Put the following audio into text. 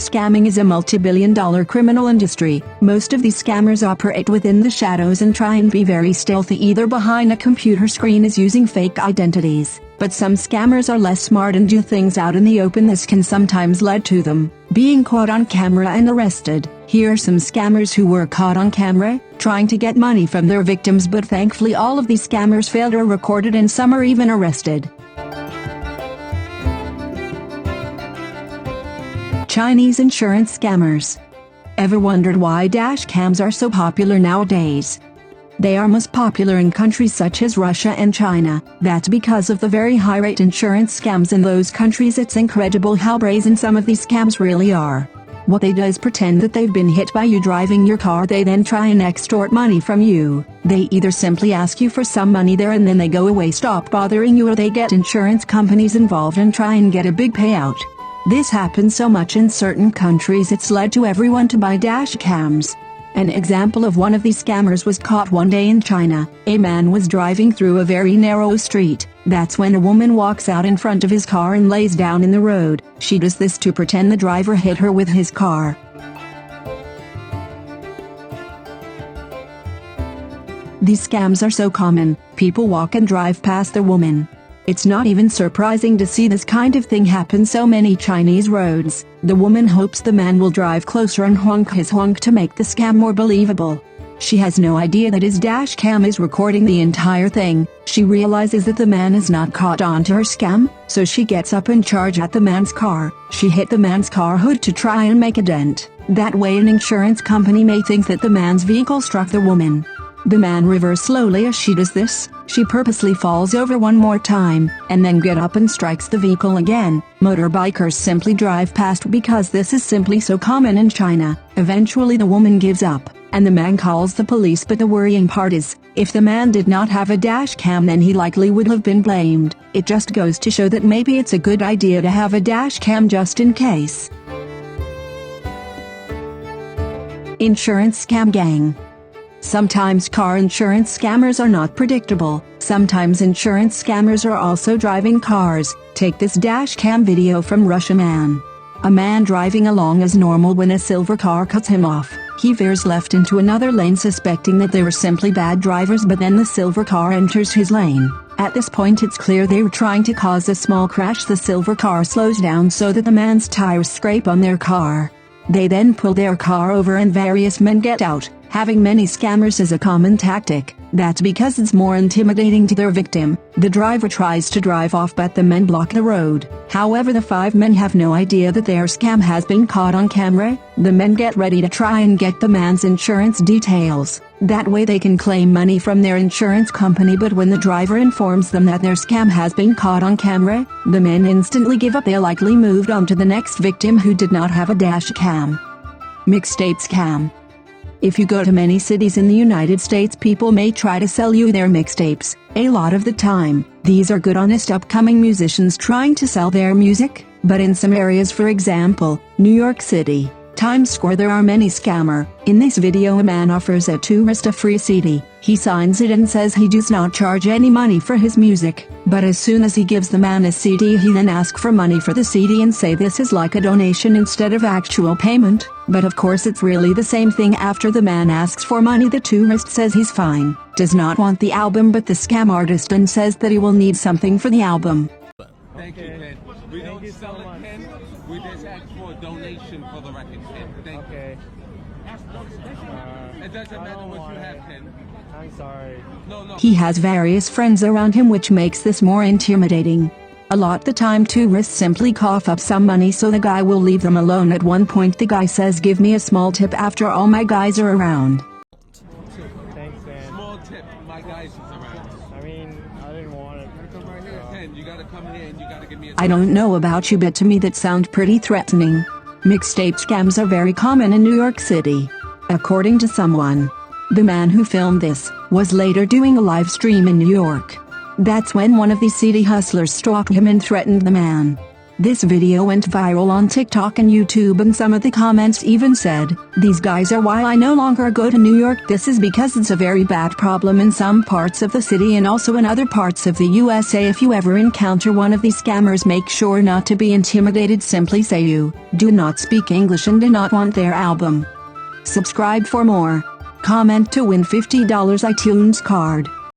Scamming is a multi-billion-dollar criminal industry. Most of these scammers operate within the shadows and try and be very stealthy, either behind a computer screen is using fake identities. But some scammers are less smart and do things out in the open. This can sometimes lead to them being caught on camera and arrested. Here are some scammers who were caught on camera, trying to get money from their victims, but thankfully all of these scammers failed or recorded, and some are even arrested. Chinese insurance scammers. Ever wondered why dash cams are so popular nowadays? They are most popular in countries such as Russia and China. That's because of the very high rate insurance scams in those countries. It's incredible how brazen some of these scams really are. What they do is pretend that they've been hit by you driving your car. They then try and extort money from you. They either simply ask you for some money there and then they go away, stop bothering you, or they get insurance companies involved and try and get a big payout. This happens so much in certain countries it's led to everyone to buy dash cams. An example of one of these scammers was caught one day in China. A man was driving through a very narrow street. That's when a woman walks out in front of his car and lays down in the road. She does this to pretend the driver hit her with his car. These scams are so common, people walk and drive past the woman. It's not even surprising to see this kind of thing happen so many Chinese roads. The woman hopes the man will drive closer and honk his honk to make the scam more believable. She has no idea that his dash cam is recording the entire thing. She realizes that the man is not caught onto her scam, so she gets up and charges at the man's car. She hit the man's car hood to try and make a dent. That way an insurance company may think that the man's vehicle struck the woman. The man reverses slowly as she does this. She purposely falls over one more time, and then get up and strikes the vehicle again. Motorbikers simply drive past because this is simply so common in China. Eventually the woman gives up, and the man calls the police, but the worrying part is, if the man did not have a dash cam then he likely would have been blamed. It just goes to show that maybe it's a good idea to have a dash cam just in case. Insurance scam gang. Sometimes car insurance scammers are not predictable. Sometimes insurance scammers are also driving cars. Take this dash cam video from Russia man. A man driving along as normal when a silver car cuts him off. He veers left into another lane suspecting that they were simply bad drivers, but then the silver car enters his lane. At this point it's clear they were trying to cause a small crash. The silver car slows down so that the man's tires scrape on their car. They then pull their car over and various men get out. Having many scammers is a common tactic. That's because it's more intimidating to their victim. The driver tries to drive off but the men block the road. However, the 5 men have no idea that their scam has been caught on camera. The men get ready to try and get the man's insurance details. That way they can claim money from their insurance company, but when the driver informs them that their scam has been caught on camera, the men instantly give up. They likely moved on to the next victim who did not have a dash cam. Mixtape scam. If you go to many cities in the United States, people may try to sell you their mixtapes. A lot of the time, these are good, honest upcoming musicians trying to sell their music. But in some areas, for example, New York City, Times Square, there are many scammer. In this video a man offers a tourist a free CD. He signs it and says he does not charge any money for his music. But as soon as he gives the man a CD, he then asks for money for the CD and say this is like a donation instead of actual payment. But of course it's really the same thing. After the man asks for money, the tourist says he's fine, does not want the album, but the scam artist and says that he will need something for the album. Thank you, Ken. We don't sell it, Ken. We just ask for a donation for the record, Ken. Thank you. It doesn't matter what you have, Ken. I'm sorry. No. He has various friends around him, which makes this more intimidating. A lot the time tourists simply cough up some money so the guy will leave them alone. At one point the guy says, "Give me a small tip after all my guys are around." Thanks, man. Small tip, my guys is around. I mean, I didn't want it. Come right here, Ken. You gotta come here and you gotta give me a I don't know about you, but to me that sounds pretty threatening. Mixtape scams are very common in New York City. According to someone, the man who filmed this was later doing a live stream in New York. That's when one of these seedy hustlers stalked him and threatened the man. This video went viral on TikTok and YouTube, and some of the comments even said, "These guys are why I no longer go to New York." This is because it's a very bad problem in some parts of the city and also in other parts of the USA. If you ever encounter one of these scammers, make sure not to be intimidated. Simply say you do not speak English and do not want their album. Subscribe for more. Comment to win $50 iTunes card.